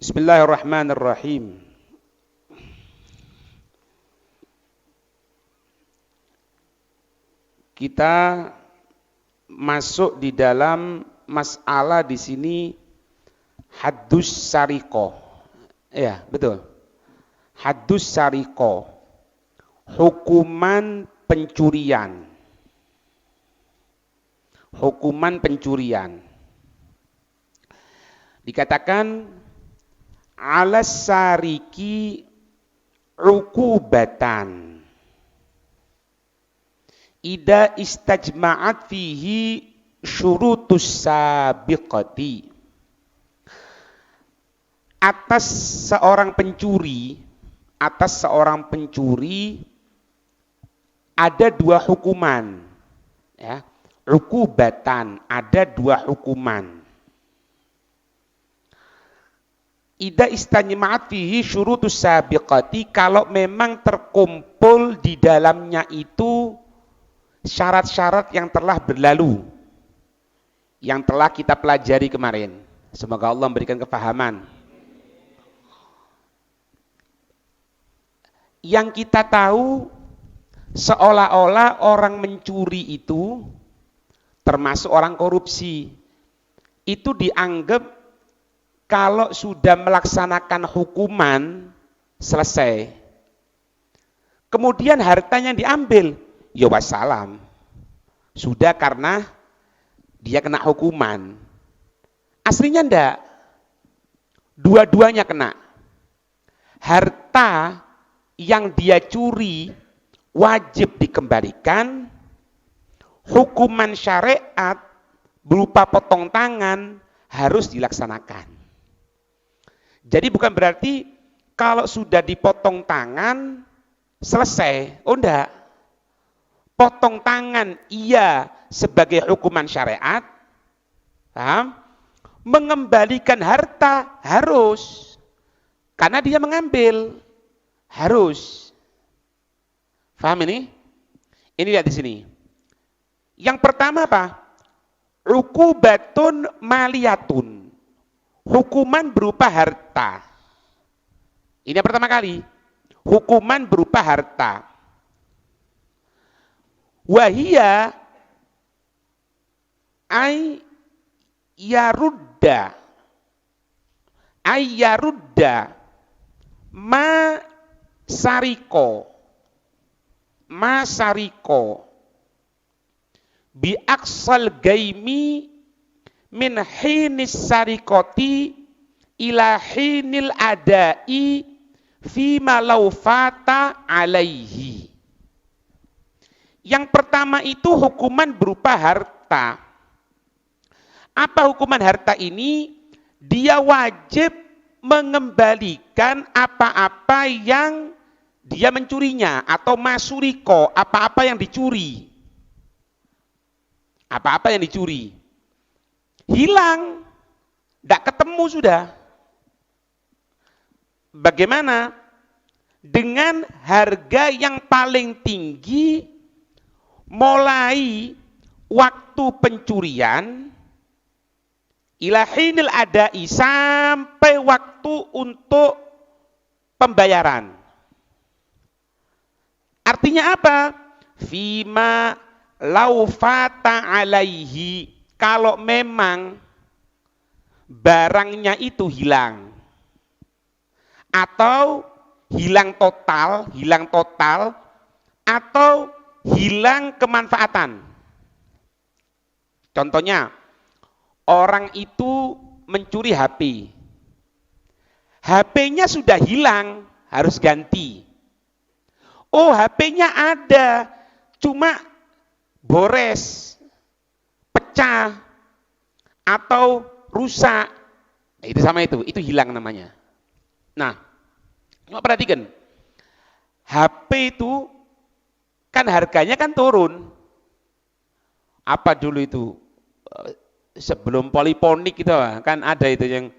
Bismillahirrahmanirrahim. Kita masuk di dalam masalah di sini haddus sariqah. Ya, betul. Haddus sariqah. Hukuman pencurian. Hukuman pencurian. Dikatakan alas sariki ukubatan ida istajma'at fihi syurutus sabiqati. Atas seorang pencuri ada dua hukuman, ya. Ukubatan, ada dua hukuman. Ida istajma'at fihi syurutus sabiqati, kalau memang terkumpul di dalamnya itu syarat-syarat yang telah berlalu, yang telah kita pelajari kemarin. Semoga Allah memberikan kefahaman. Yang kita tahu, seolah-olah orang mencuri itu, termasuk orang korupsi, itu dianggap kalau sudah melaksanakan hukuman, selesai. Kemudian hartanya diambil, ya wassalam, sudah, karena dia kena hukuman. Aslinya enggak, dua-duanya kena. Harta yang dia curi wajib dikembalikan, hukuman syariat berupa potong tangan harus dilaksanakan. Jadi bukan berarti kalau sudah dipotong tangan selesai, oh enggak. Potong tangan iya sebagai hukuman syariat, paham? Mengembalikan harta harus, karena dia mengambil, harus. Paham ini? Ini lihat di sini. Yang pertama apa? Uqubatun maliyatun. Hukuman berupa harta. Ini yang pertama kali. Hukuman berupa harta. Wahia ay yarudda ma sariko bi aqsal gaimi min hinis sarikoti ila hinil adai fima law fata alaihi. Yang pertama itu hukuman berupa harta. Apa hukuman harta ini? Dia wajib mengembalikan apa-apa yang dia mencurinya, atau masuriko, apa-apa yang dicuri. Apa-apa yang dicuri. Hilang, tidak ketemu sudah. Bagaimana? Dengan harga yang paling tinggi mulai waktu pencurian ilahinil adai, sampai waktu untuk pembayaran. Artinya apa? Fima laufata alaihi, kalau memang barangnya itu hilang, atau hilang total, atau hilang kemanfaatan. Contohnya, orang itu mencuri HP. HP-nya sudah hilang, harus ganti. Oh, HP-nya ada, cuma bores, pecah, atau rusak. Nah, itu sama itu hilang namanya. Nah, coba perhatikan. HP itu kan harganya kan turun. Apa dulu itu? Sebelum poliponik itu kan ada itu yang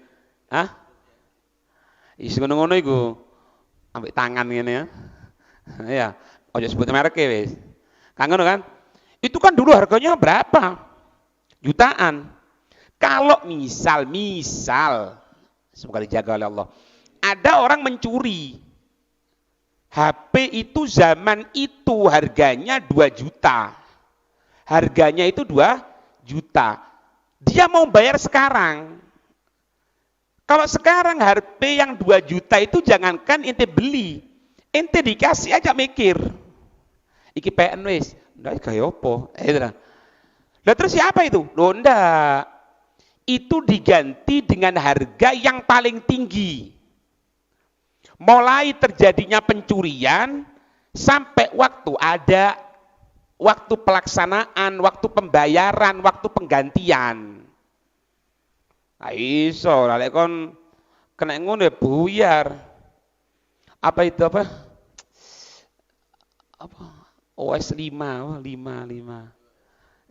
isi ngono-ngono iku ambek tangan ngene ya. Ya, ojo sebut merek wis. Kan ngono kan? Itu kan dulu harganya berapa? Jutaan. Kalau misal Semoga dijaga oleh Allah. Ada orang mencuri. HP itu zaman itu harganya 2 juta. Harganya itu 2 juta. Dia mau bayar sekarang. Kalau sekarang HP yang 2 juta itu jangankan ente beli. Ente dikasih aja mikir. Iki PN wis. Ndak kaya apa? Lah terus siapa itu? Loh ndak. Itu diganti dengan harga yang paling tinggi. Mulai terjadinya pencurian sampai waktu ada waktu pelaksanaan, waktu pembayaran, waktu penggantian. Nah iso, lek kon kena ngono ya buyar. Apa itu apa? OS 5, 5.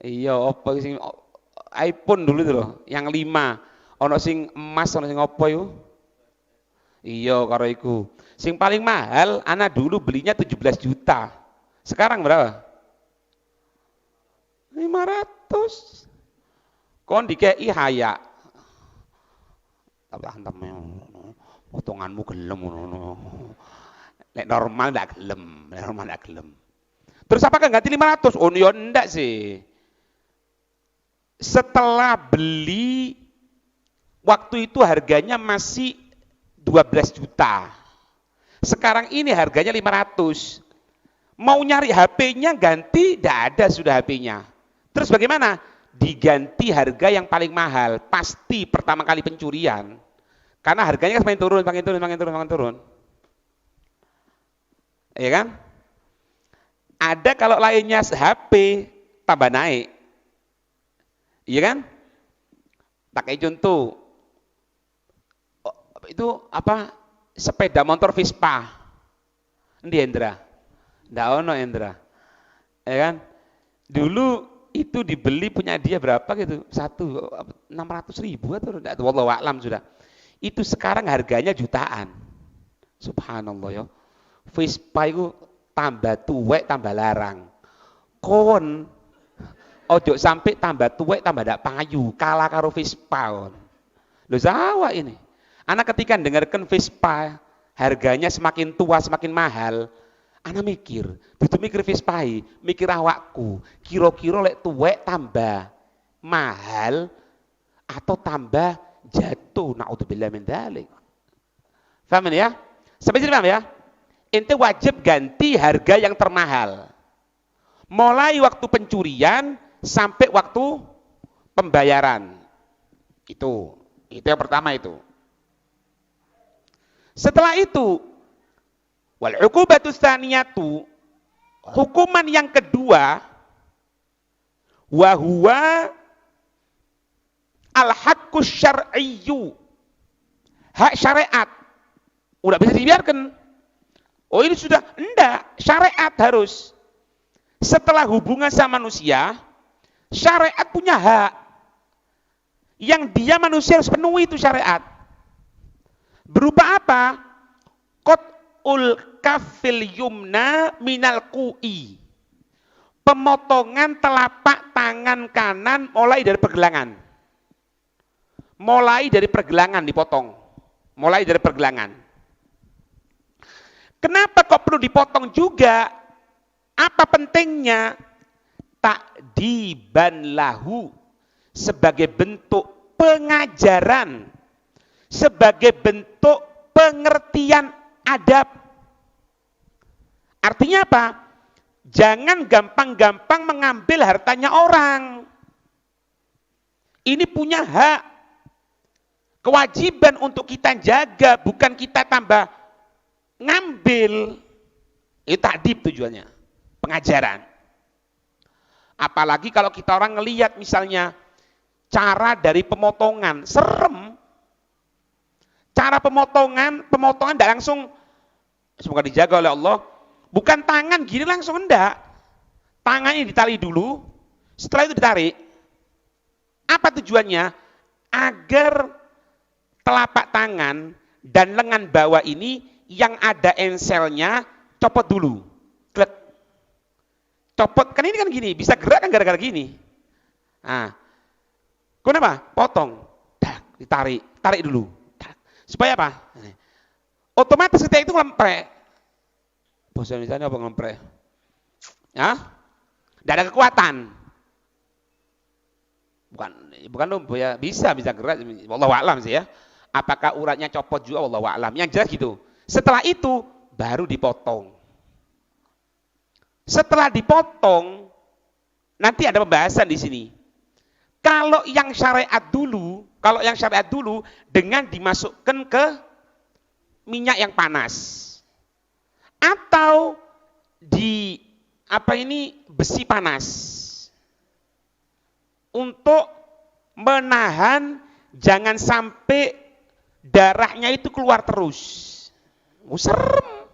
Iya, apa sing iPhone dulu itu loh, yang 5. Ono sing emas, ono sing apa itu? Iya, karo iku. Sing paling mahal, anak dulu belinya 17 juta. Sekarang berapa? 500. Kon dikei haya. Tapi hantam potonganmu gelem ngono. Lek normal ndak gelem. Terus apakah ganti 500? Oh ya ndak sih. Setelah beli waktu itu harganya masih 12 juta. Sekarang ini harganya 500. Mau nyari HP-nya ganti, tidak ada sudah HP-nya. Terus bagaimana? Diganti harga yang paling mahal. Pasti pertama kali pencurian. Karena harganya kan semakin turun. Iya kan? Ada kalau lainnya HP tambah naik. Iya kan? Pakai contoh. Itu apa? Sepeda motor Vespa. Ndi Endra? Ndak ono Endra. Ya kan? Dulu itu dibeli punya dia berapa gitu? 600.000 atau enggak? Wallahu a'lam sudah. Itu sekarang harganya jutaan. Subhanallah ya. Vespa itu tambah tuwek tambah larang. Kon ojo sampai tambah tuwek tambah ndak payu, kalah karo Vespa kon. Lho sawa ini. Anak ketika dengarkan Vespa harganya semakin tua semakin mahal, anak mikir, itu mikir Vespa, mikir awakku, kira-kira lek tuwek tambah mahal atau tambah jatuh, naudzubillah min dzalik. Paham ya? Sampai sini paham ya? Ente wajib ganti harga yang termahal. Mulai waktu pencurian sampai waktu pembayaran. Itu yang pertama itu. Setelah itu, wal uqubatu tsaniyatu, hukuman yang kedua, wa huwa al-haqqus syar'iyyu, hak syariat. Udah bisa dibiarkan. Oh ini sudah, enggak, syariat harus. Setelah hubungan sama manusia, syariat punya hak. Yang dia manusia harus penuhi itu syariat. Berupa apa? Qat'ul kafil yumna minal ku'i. Pemotongan telapak tangan kanan mulai dari pergelangan. Mulai dari pergelangan dipotong. Mulai dari pergelangan. Kenapa kok perlu dipotong juga? Apa pentingnya? Ta'diban lahu. Sebagai bentuk pengajaran. Sebagai bentuk pengertian adab. Artinya apa? Jangan gampang-gampang mengambil hartanya orang. Ini punya hak. Kewajiban untuk kita jaga, bukan kita tambah ngambil. Itu ta'dib tujuannya. Pengajaran. Apalagi kalau kita orang ngelihat misalnya cara dari pemotongan, serem. Cara pemotongan tidak langsung, semoga dijaga oleh Allah, bukan tangan gini langsung, enggak. Tangannya ditali dulu, setelah itu ditarik. Apa tujuannya? Agar telapak tangan dan lengan bawah ini yang ada enselnya copot dulu. Klek. Copot, kan ini kan gini, bisa gerak kan gara-gara gini. Nah, kenapa? Potong, ditarik dulu. Supaya apa? Otomatis ketika itu ngelemprek. Bahasa Indonesia apa ngelemprek? Ya? Tidak ada kekuatan. Bukan ya bisa gerak. Wallahu a'lam sih ya. Apakah uratnya copot juga? Wallahu a'lam. Yang jelas gitu. Setelah itu baru dipotong. Setelah dipotong, nanti ada pembahasan di sini. Kalau yang syariat dulu dengan dimasukkan ke minyak yang panas atau di besi panas untuk menahan jangan sampai darahnya itu keluar terus. Serem.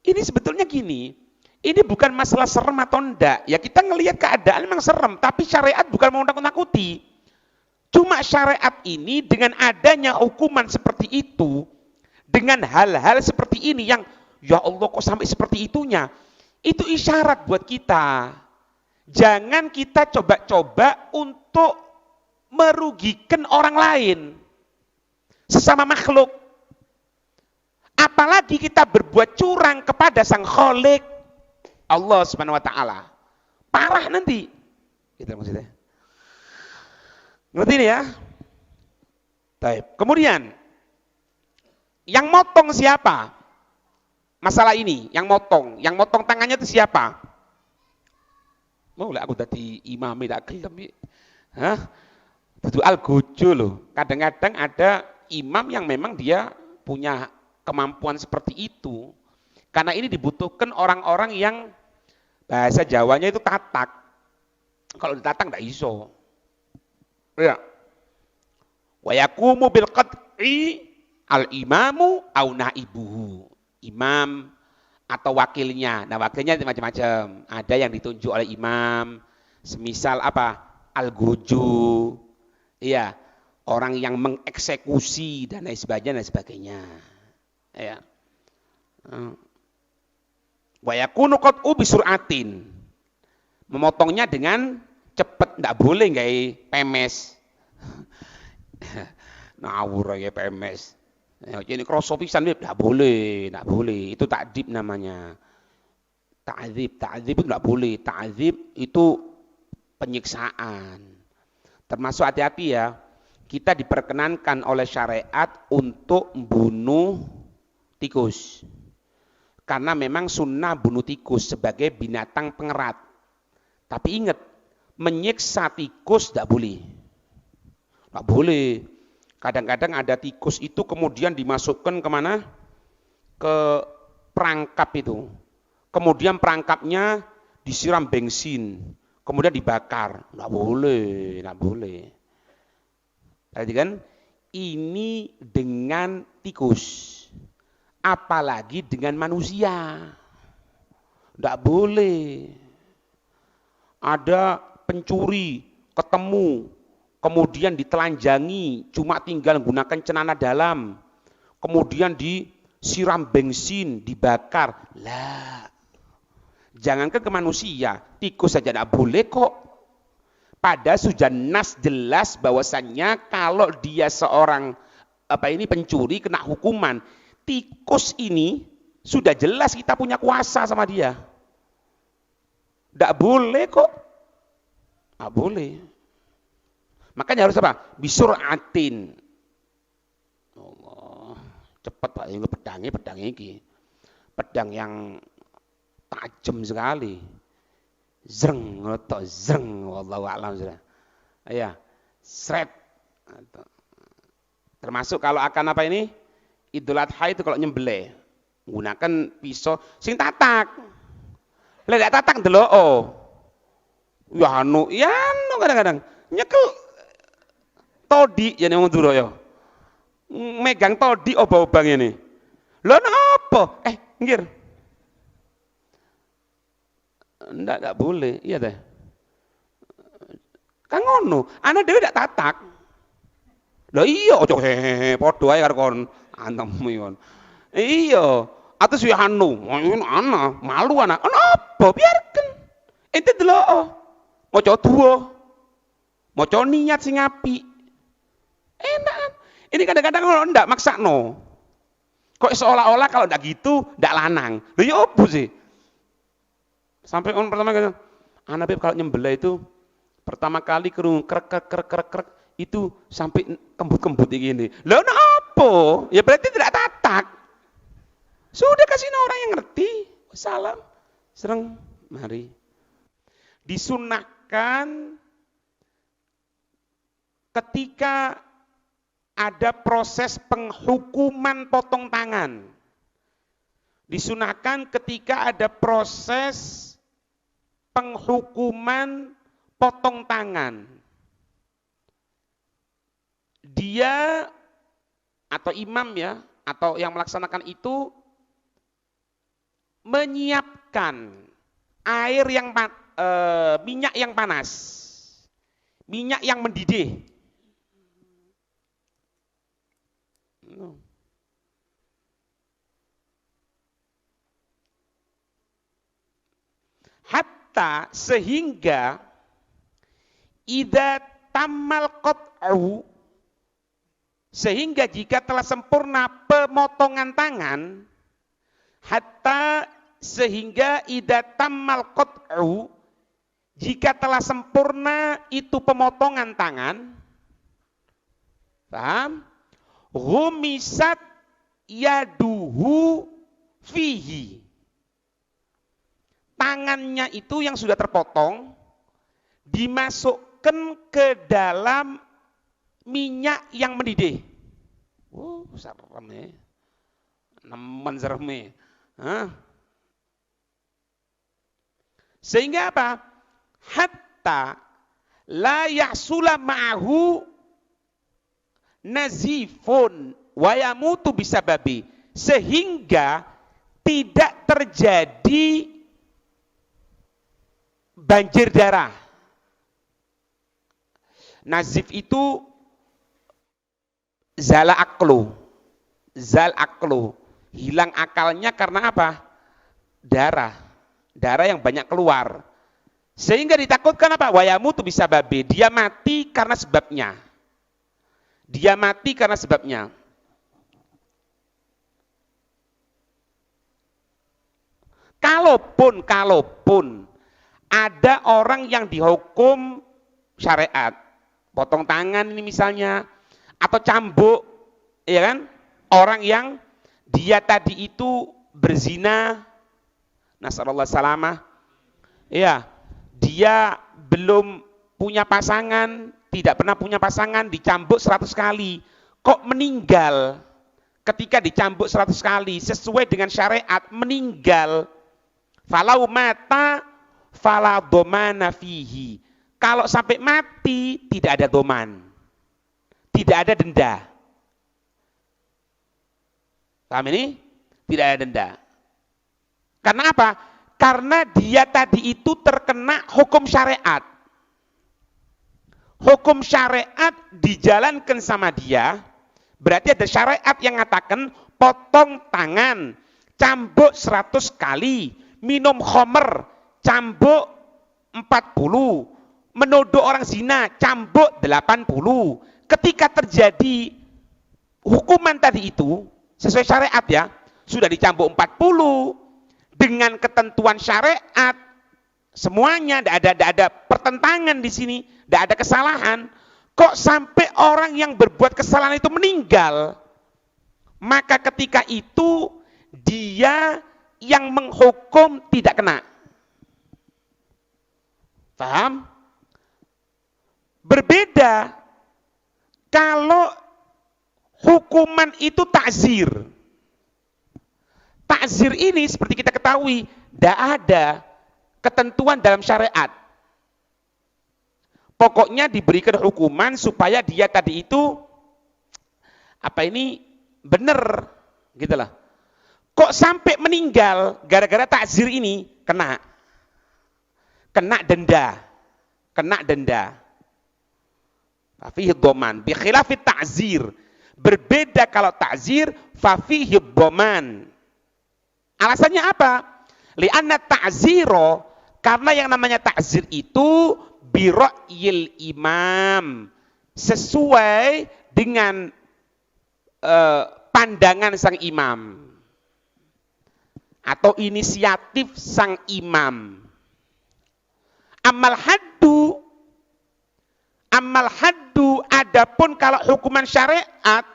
Ini sebetulnya gini, ini bukan masalah serem atau enggak. Ya kita ngelihat keadaan memang serem, tapi syariat bukan mau nakut-nakuti. Cuma syariat ini dengan adanya hukuman seperti itu, dengan hal-hal seperti ini yang ya Allah kok sampai seperti itunya, itu isyarat buat kita. Jangan kita coba-coba untuk merugikan orang lain, sesama makhluk. Apalagi kita berbuat curang kepada Sang Khalik Allah Subhanahu wa taala. Parah nanti. Gitu maksudnya. Ngerti ini ya? Baik. Kemudian yang motong siapa? Masalah ini, yang motong tangannya itu siapa? Mau lah aku tadi imami tak gelem. Hah? Betul al-gojo loh. Kadang-kadang ada imam yang memang dia punya kemampuan seperti itu. Karena ini dibutuhkan orang-orang yang bahasa Jawanya itu tatak. Kalau ditatak enggak iso. Ya. Wa yaqumu bil qat'i al-imamu au naibuhu. Imam atau wakilnya. Nah, wakilnya macam-macam. Ada yang ditunjuk oleh imam, semisal apa? Al-gojo. Iya, orang yang mengeksekusi dan lain sebagainya. Ya. Wa yakunu qat'u bisur'atin. Memotongnya dengan cepat, enggak boleh nggak pemes. Ngawur ya pemes. Ini kroso pisan enggak boleh. Itu ta'dzib namanya. Ta'dzib itu enggak boleh. Ta'dzib itu penyiksaan. Termasuk hati-hati ya. Kita diperkenankan oleh syariat untuk membunuh tikus. Karena memang sunnah bunuh tikus sebagai binatang pengerat. Tapi ingat, menyiksa tikus tidak boleh. Tidak boleh. Kadang-kadang ada tikus itu kemudian dimasukkan kemana? Ke perangkap itu. Kemudian perangkapnya disiram bensin. Kemudian dibakar. Tidak boleh. Perhatikan, ini dengan tikus. Apalagi dengan manusia. Tidak boleh. Ada pencuri ketemu, kemudian ditelanjangi, cuma tinggal menggunakan celana dalam, kemudian disiram bensin, dibakar. Lah, jangankan ke manusia, tikus saja tidak boleh kok. Pada sudah nas jelas bahwasannya kalau dia seorang pencuri kena hukuman. Tikus ini sudah jelas kita punya kuasa sama dia. Tidak boleh kok. Tidak boleh. Makanya harus apa? Bisur'atin. Allah. Cepat Pak, ini pedang ini. Pedang yang tajam sekali. Zreng, atau zreng, wallahu a'lam. Ya, sret. Termasuk kalau akan apa ini? Idul Adha itu kalau nyembelih menggunakan pisau sing tatak. Lah gak tatak ndelok. Ya anu kadang-kadang nyekel todi ya nang Madura ya. Megang todi obah-obah ngene. Lho napa? Nggir. Enggak boleh, iya teh. Kan ngono, ana dhewe ndak tatak. Lah iya aja padha ae karo kon antem kon. Iya, atus yo anu, ana, malu ana. Apa biarkan. Ente delok. Maca duwa. Maca niat sing apik. Enak. Ini kadang-kadang kalau ndak maksa no. Kok seolah-olah kalau ndak gitu ndak lanang. Lho ya opo sih? Sampai orang pertama kata, anak beb kalau nyembelih itu pertama kali kerung krek itu sampai kembut-kembut gini. Lho apa? Ya berarti tidak tatak. Sudah kasih orang yang ngerti. Salam. Sereng mari. Disunahkan ketika ada proses penghukuman potong tangan. Disunahkan ketika ada proses penghukuman potong tangan. Dia atau imam ya, atau yang melaksanakan itu menyiapkan air yang minyak yang panas, minyak yang mendidih. Hatta sehingga idza tammal qat'u, sehingga jika telah sempurna pemotongan tangan, hatta sehingga idza tammal qat'u, jika telah sempurna itu pemotongan tangan, paham? Ghumisat yaduhu fihi, tangannya itu yang sudah terpotong dimasukkan ke dalam minyak yang mendidih. Serem ya. Nemen serem ya. Sehingga apa? Hatta la yahsula ma'ahu nazifun wa yamutu bisababi, sehingga tidak terjadi banjir darah. Nazif itu zala aklu, hilang akalnya karena apa? Darah yang banyak keluar, sehingga ditakutkan apa? Wayamutu bisababi, dia mati karena sebabnya. Kalaupun ada orang yang dihukum syariat, potong tangan ini misalnya, atau cambuk, ya kan? Orang yang dia tadi itu berzina, nasallallahu salamah, ya, dia belum punya pasangan, tidak pernah punya pasangan, dicambuk 100 kali, kok meninggal ketika dicambuk 100 kali, sesuai dengan syariat, meninggal, falau mata fala domana fihi, kalau sampai mati tidak ada doman, tidak ada denda. Paham ini? Tidak ada denda. Karena apa? Karena dia tadi itu terkena hukum syariat. Hukum syariat dijalankan sama dia, berarti ada syariat yang mengatakan potong tangan, cambuk 100 kali, minum khamr, cambuk 40, menuduh orang zina, cambuk 80. Ketika terjadi hukuman tadi itu, sesuai syariat ya, sudah dicambuk 40, dengan ketentuan syariat, semuanya, tidak ada pertentangan di sini, tidak ada kesalahan. Kok sampai orang yang berbuat kesalahan itu meninggal? Maka ketika itu dia yang menghukum tidak kena. Paham? Berbeda kalau hukuman itu takzir. Takzir ini seperti kita ketahui, tidak ada ketentuan dalam syariat. Pokoknya diberikan hukuman supaya dia tadi itu benar, gitulah. Kok sampai meninggal gara-gara takzir ini, kena denda. Fafihi dhaman bi khilafi ta'zir. Berbeda kalau takzir, fafihi dhaman. Alasannya apa? Li'anna ta'ziro, karena yang namanya takzir itu bira'yil imam, sesuai dengan pandangan sang imam atau inisiatif sang imam. Amal haddu adapun kalau hukuman syariat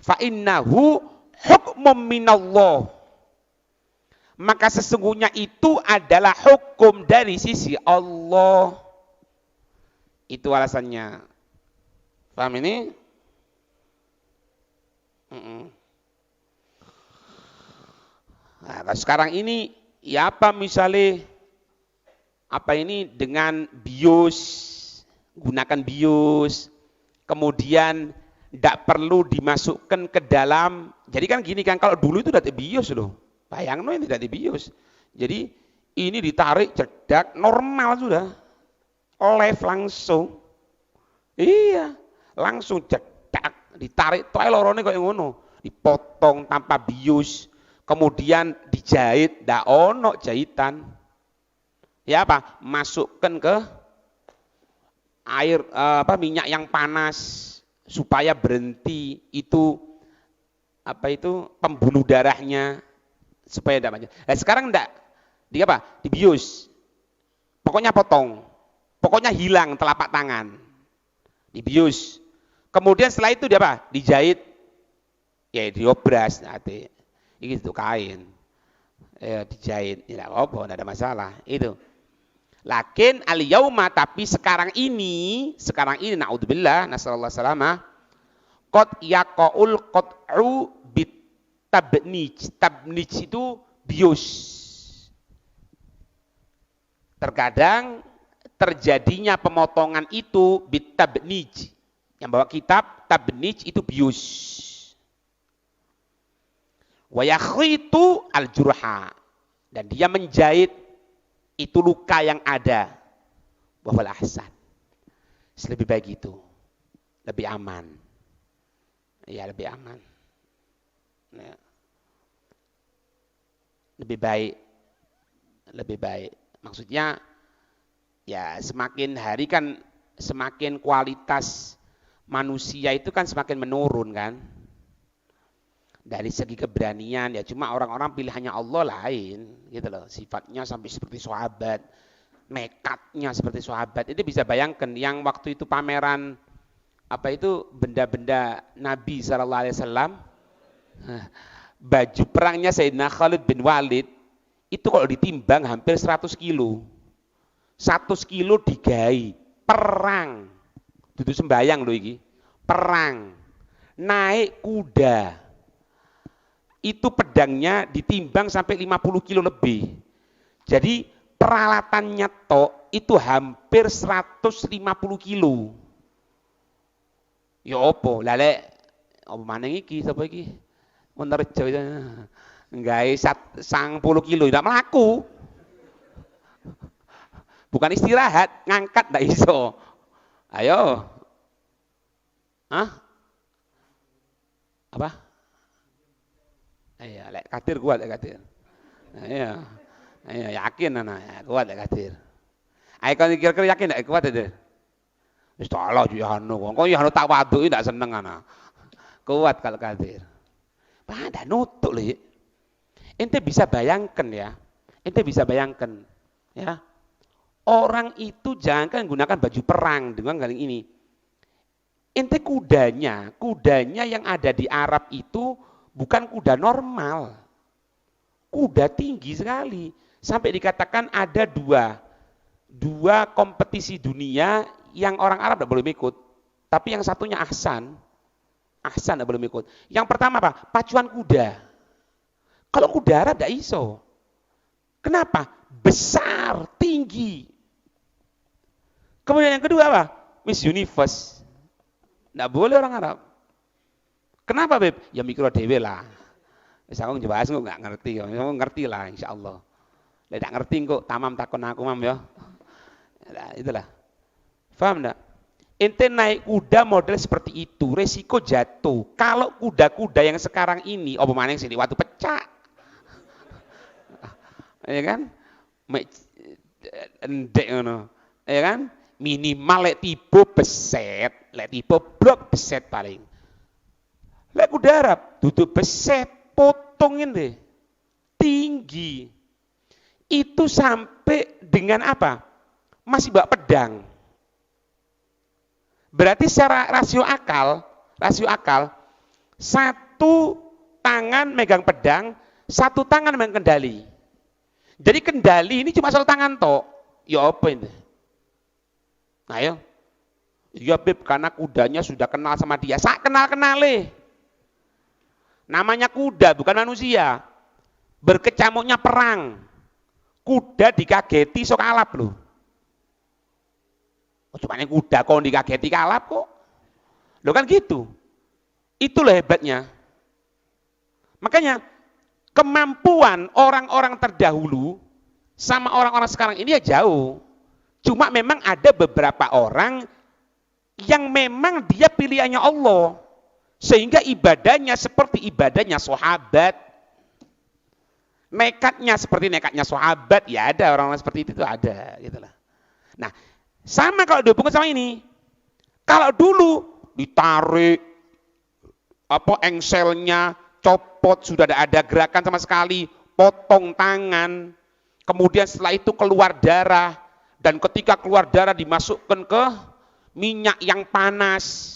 fa innahu hukmum minallah, maka sesungguhnya itu adalah hukum dari sisi Allah. Itu alasannya. Paham ini? Nah, sekarang ini ya apa misalnya apa ini dengan bius, gunakan bius, kemudian tidak perlu dimasukkan ke dalam. Jadi kan gini kan, kalau dulu itu tidak dibius loh. Bayangin ini tidak dibius. Jadi ini ditarik cedak normal sudah. Live langsung. Iya, langsung cedak, ditarik toy lorone kok ngono. Dipotong tanpa bius. Kemudian dijahit, ndak ono jahitan. Ya apa? Masukkan ke air minyak yang panas supaya berhenti itu pembunuh darahnya supaya tidak banyak. Nah, sekarang enggak dibius, pokoknya potong, pokoknya hilang telapak tangan, dibius. Kemudian setelah itu dijahit, ya diobras nanti, itu kain, ya dijahit, tidak apa, tidak ada masalah itu. Lakin al-yauma, tapi sekarang ini naudzubillah nasallallahu salamah, qad yaqaul qat'u bit tabnij. Tabnij itu bius. Terkadang terjadinya pemotongan itu bit tabnij. Yang bawa kitab tabnij itu bius. Wa yakhitu al-jurha, dan dia menjahit itu luka yang ada. Wahwal ahsan, lebih baik itu, lebih aman. Ya lebih aman. Ya. Lebih baik. Maksudnya ya semakin hari kan semakin kualitas manusia itu kan semakin menurun kan. Dari segi keberanian ya, cuma orang-orang pilihannya Allah lain gitu loh, sifatnya sampai seperti sahabat, nekatnya seperti sahabat. Itu bisa bayangkan yang waktu itu pameran benda-benda Nabi SAW, baju perangnya Sayyidina Khalid bin Walid itu kalau ditimbang hampir 100 kilo 100 kilo digai perang, itu sembayang loh ini, perang naik kuda itu pedangnya ditimbang sampai 50 kilo lebih. Jadi peralatannya tok itu hampir 150 kilo. Ya opo, lale apa maneh iki sapa iki? Menerjo nggawe 10 kilo tidak melaku. Bukan istirahat, ngangkat ndak iso. Ayo. Hah? Apa? Iya, lek Kadir kuat lek Kadir. Iya. Iya, yakin ana, kuat lek Kadir. Ayo kon kira-kira yakin ndak kuat itu? Wis tolong yo anu, kok yo anu tak waduki ndak seneng ana. Kuat kalau Kadir. Pada nutuk lho. Ente bisa bayangkan ya. Orang itu jangan gunakan baju perang dengan kali ini. Ente kudanya yang ada di Arab itu bukan kuda normal, kuda tinggi sekali. Sampai dikatakan ada dua kompetisi dunia yang orang Arab tidak boleh ikut. Tapi yang satunya Ahsan tidak boleh ikut. Yang pertama apa? Pacuan kuda. Kalau kuda Arab tidak iso. Kenapa? Besar, tinggi. Kemudian yang kedua apa? Miss Universe. Tidak boleh orang Arab. Kenapa Beb? Ya mikro dewe lah. Wis aku njebas kok enggak ngerti. Aku ngerti lah insyaallah. Lek ndak ngerti kok tamam takon aku mam ya. Nah, itulah. Paham enggak? Ente naik kuda model seperti itu, resiko jatuh. Kalau kuda-kuda yang sekarang ini, apa maneh sing waktu pecah. Ya kan? Endek ngono. Ya kan? Minimal lek tiba beset, lek tiba blok beset paling. Lek kuda Arab duduk beset, potongin deh. Tinggi. Itu sampai dengan apa? Masih bawa pedang. Berarti secara rasio akal, satu tangan megang pedang, satu tangan megang kendali. Jadi kendali ini cuma satu tangan tok. Ya apa ini? Nah ya. Ya Beb, karena kudanya sudah kenal sama dia. Sak kenal-kenale. Namanya kuda, bukan manusia. Berkecamuknya perang. Kuda dikageti sok alap loh. Oh, cuma yang kuda kok dikageti kalap kok. Loh kan gitu. Itulah hebatnya. Makanya kemampuan orang-orang terdahulu sama orang-orang sekarang ini ya jauh. Cuma memang ada beberapa orang yang memang dia pilihannya Allah. Sehingga ibadahnya seperti ibadahnya sahabat. Nekatnya seperti nekatnya sahabat, ya ada orang-orang seperti itu tuh ada gitulah. Nah, sama kalau dihubungkan sama ini. Kalau dulu ditarik engselnya, copot, sudah ada gerakan sama sekali, potong tangan, kemudian setelah itu keluar darah, dan ketika keluar darah dimasukkan ke minyak yang panas.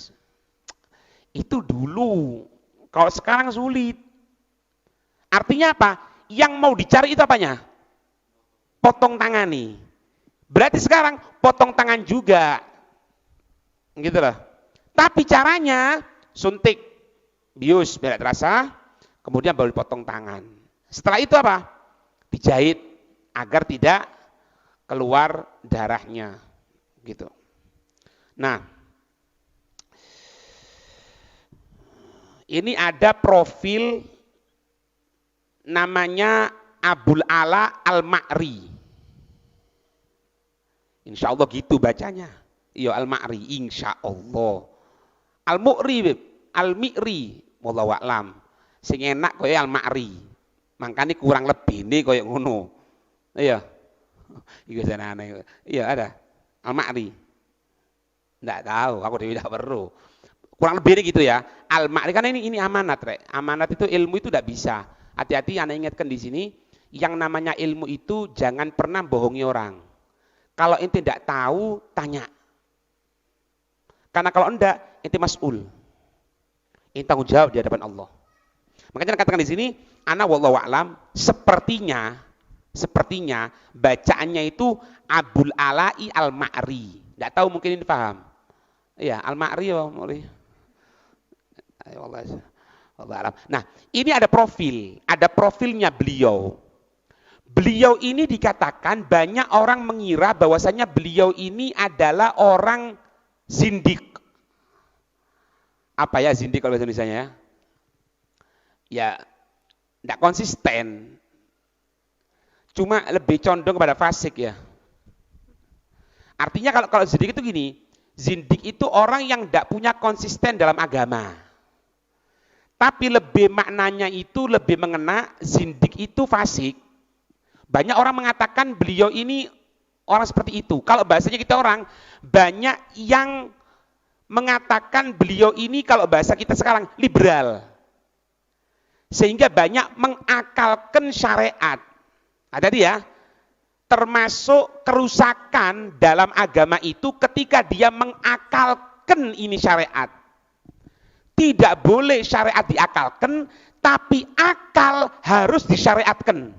Itu dulu. Kalau sekarang sulit. Artinya apa? Yang mau dicari itu apanya? Potong tangan nih. Berarti sekarang potong tangan juga. Gitu loh. Tapi caranya suntik, bius, biar terasa, kemudian baru dipotong tangan. Setelah itu apa? Dijahit agar tidak keluar darahnya. Gitu. Nah, ini ada profil namanya Abul Ala Al-Ma'ri. Insya Allah gitu bacanya. Iya Al-Ma'ri, insya Allah. Al-Mu'ri, Al-Mi'ri, wallahu a'lam. Sing enak kaya Al-Ma'ri. Makanya kurang lebih ini kaya ngono. Iya. Iya ada. Al-Ma'ri. Enggak tahu, aku tidak perlu. Kurang lebih gitu ya. Al-Ma'ri kan ini amanat, Rek. Amanat itu ilmu itu tidak bisa. Hati-hati, Anda ingatkan di sini, yang namanya ilmu itu jangan pernah bohongi orang. Kalau ente tidak tahu, tanya. Karena kalau enggak, ente mas'ul. Ente tanggung jawab di hadapan Allah. Makanya katakan di sini, ana wallahu a'lam, sepertinya bacaannya itu Abul Ala'i Al-Ma'ri. Tidak tahu mungkin ini paham. Iya, Al-Ma'ri ya, Allah. Nah, ini ada profilnya beliau. Beliau ini dikatakan banyak orang mengira bahwasanya beliau ini adalah orang zindik. Apa ya zindik kalau bahasa Indonesianya ya? Ya, tidak konsisten. Cuma lebih condong kepada fasik ya. Artinya kalau zindik itu gini, zindik itu orang yang tidak punya konsisten dalam agama. Tapi lebih maknanya itu lebih mengena zindik itu fasik. Banyak orang mengatakan beliau ini orang seperti itu. Kalau bahasanya kita orang, banyak yang mengatakan beliau ini kalau bahasa kita sekarang liberal. Sehingga banyak mengakalkan syariat. Ada dia, termasuk kerusakan dalam agama itu ketika dia mengakalkan ini syariat. Tidak boleh syariat diakalkan, tapi akal harus disyariatkan.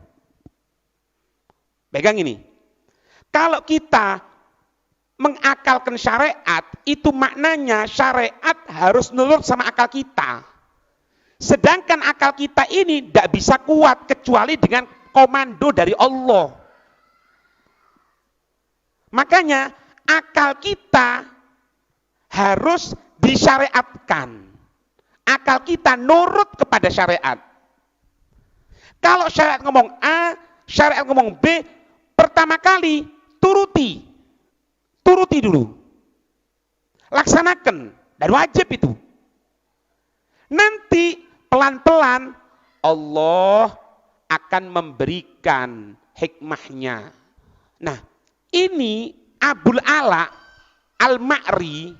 Pegang ini. Kalau kita mengakalkan syariat, itu maknanya syariat harus nurut sama akal kita. Sedangkan akal kita ini tidak bisa kuat kecuali dengan komando dari Allah. Makanya akal kita harus disyariatkan. Akal kita nurut kepada syariat. Kalau syariat ngomong A, syariat ngomong B, pertama kali turuti dulu. Laksanakan, dan wajib itu. Nanti pelan-pelan Allah akan memberikan hikmahnya. Nah, ini Abul Ala Al-Ma'ri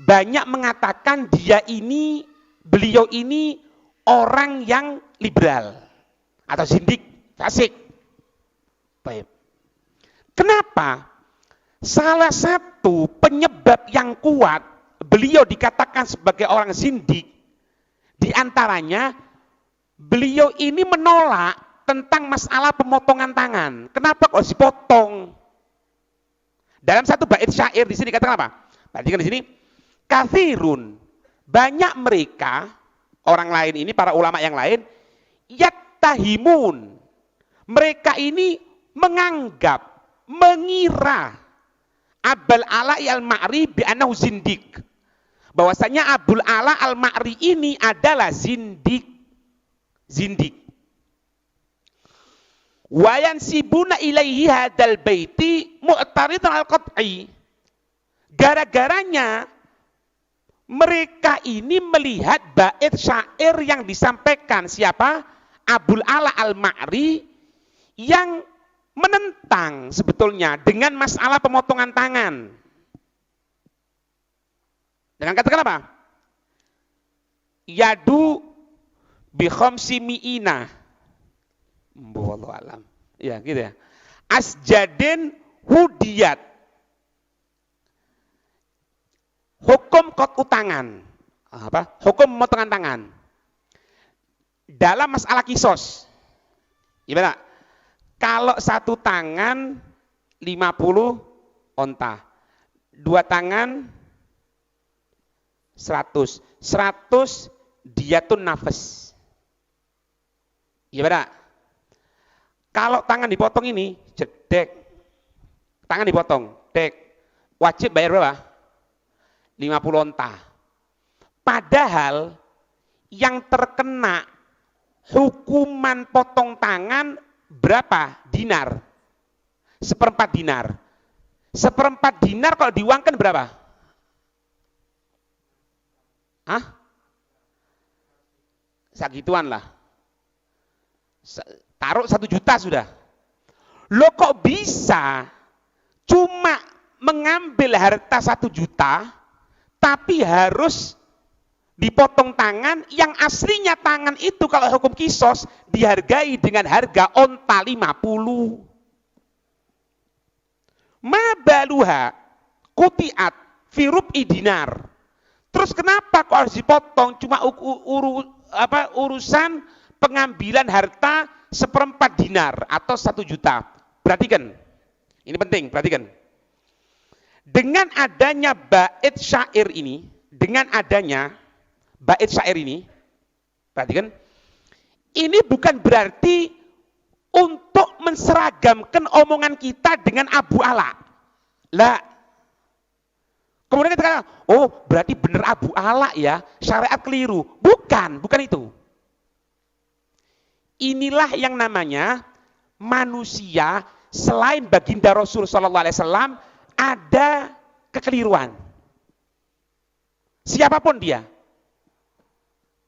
banyak mengatakan dia ini beliau ini orang yang liberal atau zindik, fasik. Baik. Kenapa? Salah satu penyebab yang kuat beliau dikatakan sebagai orang zindik, di antaranya beliau ini menolak tentang masalah pemotongan tangan. Kenapa kok dipotong? Dalam satu bait syair di sini katakan apa? Perhatikan di sini, kathirun, banyak mereka, orang lain ini, para ulama yang lain, yattahimun, mereka ini menganggap, mengira Abul Ala al-Ma'ri bi'anahu zindik, bahwasanya Abul Ala al-Ma'ri ini adalah zindik. Wa yansibuna ilaihi hadal baiti mu'taridan al-qat'i. Gara-garanya mereka ini melihat bait syair yang disampaikan siapa? Abul Ala al-Ma'ri yang menentang sebetulnya dengan masalah pemotongan tangan. Dengan katakan apa? Yadu bi khamsi mi'ina. Wallahu alam. Ya, gitu ya. Asjadin hudiyat. Hukum qat'u tangan. Apa? Hukum pemotongan tangan. Dalam masalah kisos. Gimana? Kalau satu tangan 50 onta. Dua tangan 100. 100 diyatun nafas. Gimana? Kalau tangan dipotong ini, jedek. Tangan dipotong, dek. Wajib bayar berapa? 50 onta. Padahal yang terkena hukuman potong tangan berapa? Dinar. 1/4 dinar. 1/4 dinar kalau diuangkan berapa? Hah? Segituan lah. Taruh 1 juta sudah. Lo kok bisa cuma mengambil harta 1 juta, tapi harus dipotong tangan yang aslinya tangan itu kalau hukum kisos dihargai dengan harga onta 50. Ma baluha kutiat firub dinar. Terus kenapa kok harus dipotong cuma urusan pengambilan harta 1/4 dinar atau 1 juta. Perhatikan, ini penting, perhatikan. Dengan adanya bait syair ini, perhatikan, ini bukan berarti untuk menseragamkan omongan kita dengan Abu Ala. Lah, kemudian kita katakan, oh berarti benar Abu Ala ya, syariat keliru. Bukan itu. Inilah yang namanya manusia selain baginda Rasul Sallallahu Alaihi Wasallam ada kekeliruan. Siapapun dia.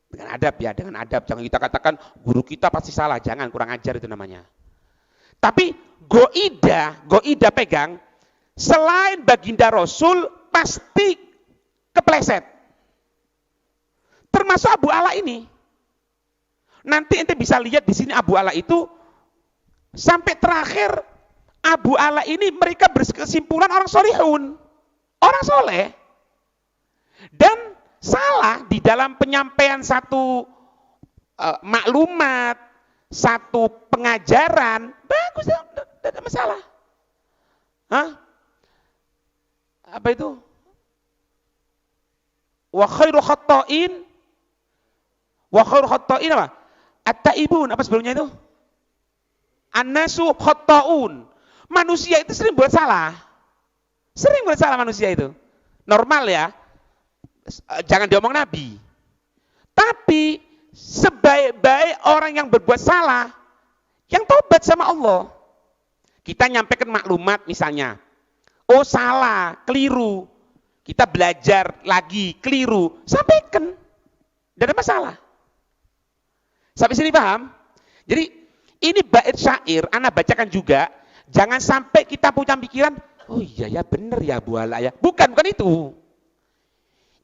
Dengan adab ya, dengan adab. Jangan kita katakan guru kita pasti salah. Jangan, kurang ajar itu namanya. Tapi goida pegang, selain baginda Rasul pasti kepleset. Termasuk Abu Ala ini. Nanti ente bisa lihat di sini Abu Ala itu sampai terakhir Abu Ala ini mereka berkesimpulan orang solihun, orang soleh, dan salah di dalam penyampaian satu maklumat, satu pengajaran, bagus, tidak ada masalah. Hah? Apa itu? Wa khairu khatta'in apa? At-taibun, apa sebelumnya itu? An-nasu khatta'un. Manusia itu sering buat salah. Sering buat salah manusia itu. Normal ya. Jangan diomong Nabi. Tapi sebaik-baik orang yang berbuat salah, yang tobat sama Allah. Kita nyampaikan maklumat misalnya. Oh salah, keliru. Kita belajar lagi, keliru. Sampaikan. Tidak ada masalah. Sampai sini paham? Jadi ini bait syair, ana bacakan juga. Jangan sampai kita punya pikiran, oh iya ya benar ya Bu Ala ya. Bukan itu.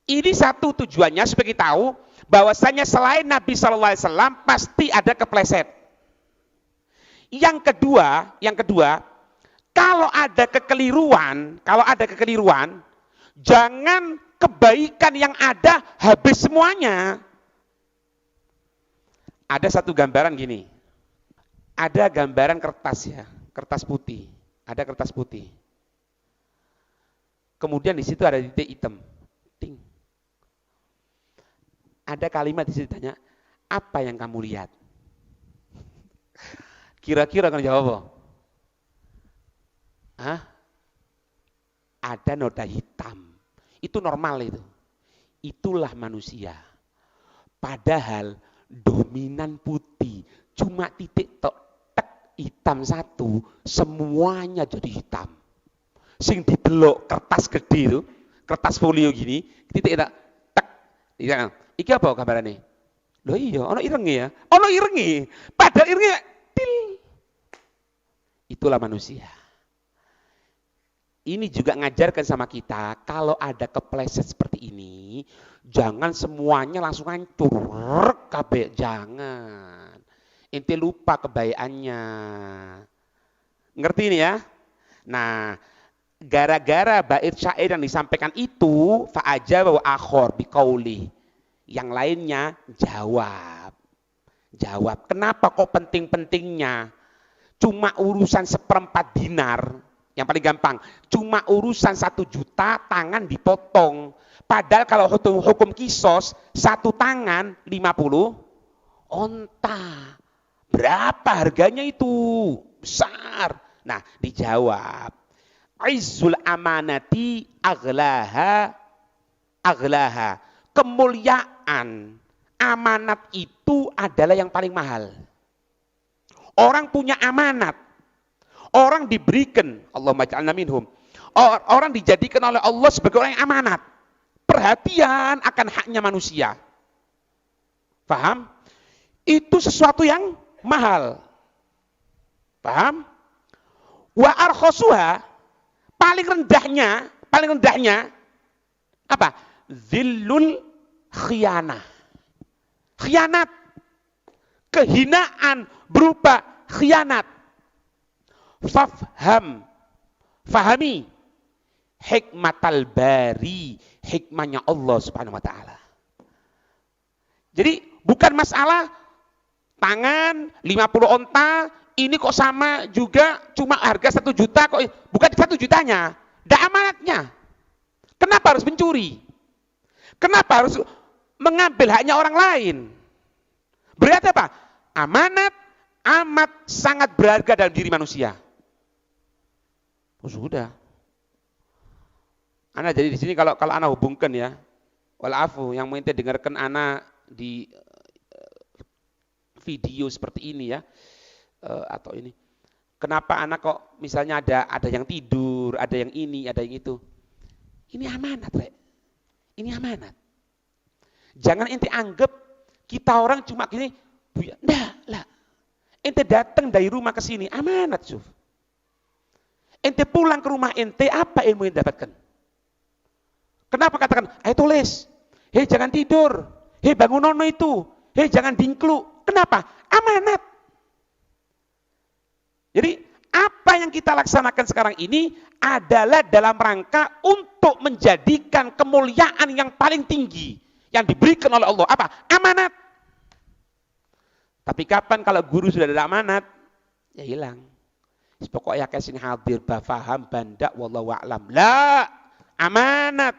Ini satu tujuannya supaya kita tahu bahwasanya selain Nabi SAW pasti ada kepleset. Yang kedua, kalau ada kekeliruan, jangan kebaikan yang ada habis semuanya. Ada satu gambaran gini. Ada gambaran kertas ya, kertas putih. Ada kertas putih. Kemudian di situ ada titik hitam. Ting. Ada kalimat di situ tanya, apa yang kamu lihat? Kira-kira akan jawab apa? Hah? Ada noda hitam. Itu normal itu. Itulah manusia. Padahal dominan putih. Cuma titik tek hitam satu, semuanya jadi hitam. Sing didelok kertas gede itu, kertas folio gini, titik tek. Iki apa gambarane? Loh iya, ono irenge ya. Ono irenge. Padahal irenge til. Itulah manusia. Ini juga ngajarkan sama kita, kalau ada kepleset seperti ini, jangan semuanya langsung hancur, kabeh jangan. Inti lupa kebaikannya. Ngerti ini ya? Nah, gara-gara bait syair yang disampaikan itu, fa'aja wa akhor biqauli. Yang lainnya jawab. Kenapa kok penting-pentingnya? Cuma urusan 1/4 dinar. Yang paling gampang, cuma urusan 1 juta tangan dipotong. Padahal kalau hukum kisos, 1 tangan 50 onta. Berapa harganya itu? Besar. Nah, dijawab. Izzul amanati aghlaha. Kemuliaan amanat itu adalah yang paling mahal. Orang punya amanat. Orang diberikan, Allahumma ja'alna minhum. Orang dijadikan oleh Allah sebagai orang yang amanat. Perhatian akan haknya manusia. Paham? Itu sesuatu yang mahal. Paham? Wa arkhosuha, paling rendahnya apa? Zillul khianah. Khianat. Kehinaan berupa khianat. Fahami hikmatal bari, hikmahnya Allah Subhanahu wa taala. Jadi bukan masalah tangan 50 onta, ini kok sama juga cuma harga 1 juta kok, bukan 1 jutanya, ndak amanatnya. Kenapa harus mencuri? Kenapa harus mengambil haknya orang lain? Berarti apa? Amanat amat sangat berharga dalam diri manusia. Oh, sudah. Ana jadi di sini kalau ana hubungkan ya, walafu yang mau ente dengarkan ana di video seperti ini ya, atau ini. Kenapa ana kok misalnya ada yang tidur, ada yang ini, ada yang itu. Ini amanat, Rek. Ini amanat. Jangan ente anggap kita orang cuma gini, enggak lah. Ente datang dari rumah ke sini, amanat, Suf. Ente pulang ke rumah ente, apa ilmu yang dapatkan? Kenapa katakan, ayo tulis, hei jangan tidur, hei bangunono itu, hei jangan dingklu. Kenapa? Amanat. Jadi apa yang kita laksanakan sekarang ini adalah dalam rangka untuk menjadikan kemuliaan yang paling tinggi yang diberikan oleh Allah. Apa? Amanat. Tapi kapan kalau guru sudah ada amanat, ya hilang. Pokoknya kasih hadir, bafaham, bandak, wallahu a'lam. La, amanat.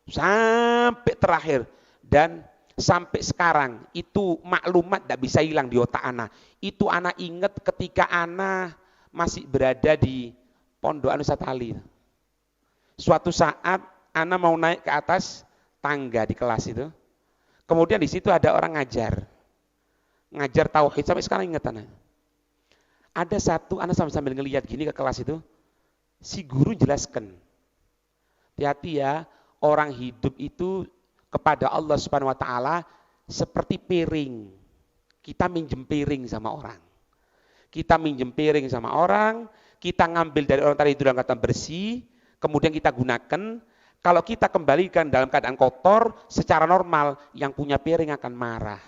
Sampai terakhir. Dan sampai sekarang, itu maklumat tidak bisa hilang di otak anak. Itu anak ingat ketika anak masih berada di Pondok Anusatali. Suatu saat, anak mau naik ke atas tangga di kelas itu. Kemudian di situ ada orang ngajar tauhid, sampai sekarang ingat anak. Ada satu anak sambil ngelihat gini ke kelas itu, si guru jelaskan, hati-hati ya, orang hidup itu kepada Allah Subhanahu wa taala seperti piring. Kita minjem piring sama orang. Kita ngambil dari orang tadi itu dalam kata bersih, kemudian kita gunakan. Kalau kita kembalikan dalam keadaan kotor, secara normal yang punya piring akan marah.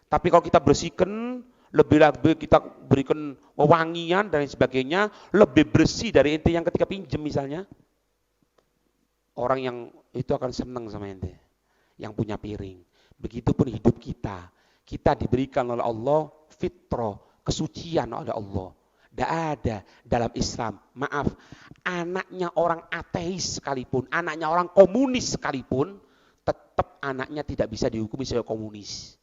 Tapi kalau kita bersihkan, lebih kita berikan wewangian dan sebagainya, lebih bersih dari ente yang ketika pinjem misalnya. Orang yang itu akan senang sama ente, yang punya piring. Begitupun hidup kita. Kita diberikan oleh Allah fitrah, kesucian oleh Allah. Tidak ada dalam Islam, maaf, anaknya orang ateis sekalipun, anaknya orang komunis sekalipun, tetap anaknya tidak bisa dihukumi sebagai komunis.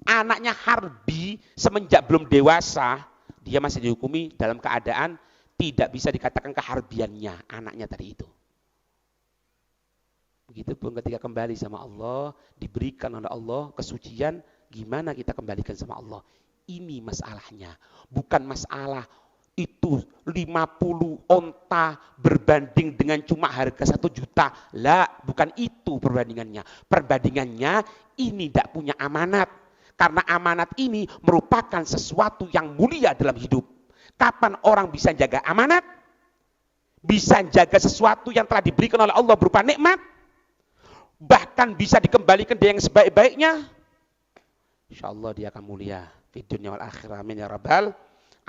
Anaknya harbi semenjak belum dewasa, dia masih dihukumi dalam keadaan tidak bisa dikatakan keharbiannya, anaknya tadi itu. Begitupun ketika kembali sama Allah, diberikan oleh Allah kesucian, gimana kita kembalikan sama Allah? Ini masalahnya, bukan masalah itu 50 onta berbanding dengan cuma harga 1 juta. Lah, bukan itu perbandingannya. Perbandingannya ini tidak punya amanat. Karena amanat ini merupakan sesuatu yang mulia dalam hidup. Kapan orang bisa jaga amanat? Bisa jaga sesuatu yang telah diberikan oleh Allah berupa nikmat? Bahkan bisa dikembalikan dia yang sebaik-baiknya? InsyaAllah dia akan mulia. Fi dunya wal akhirah. Amin ya rabbal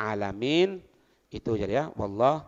alamin. Itu jadi ya, wallah